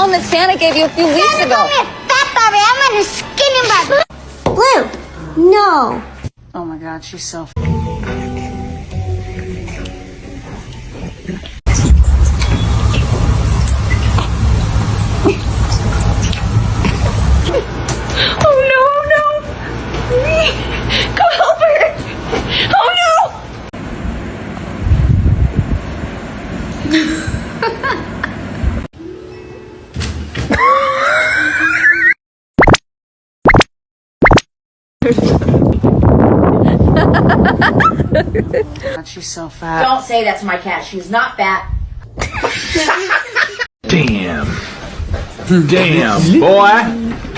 bone that Santa gave you a few weeks ago. I'm a fat Barbie. I'm a skinny Barbie. Blue. No. Oh my God, she's so. Oh no, go help her. Oh no. God, she's so fat. Don't say that to my cat. She's not fat. Damn. Damn, boy.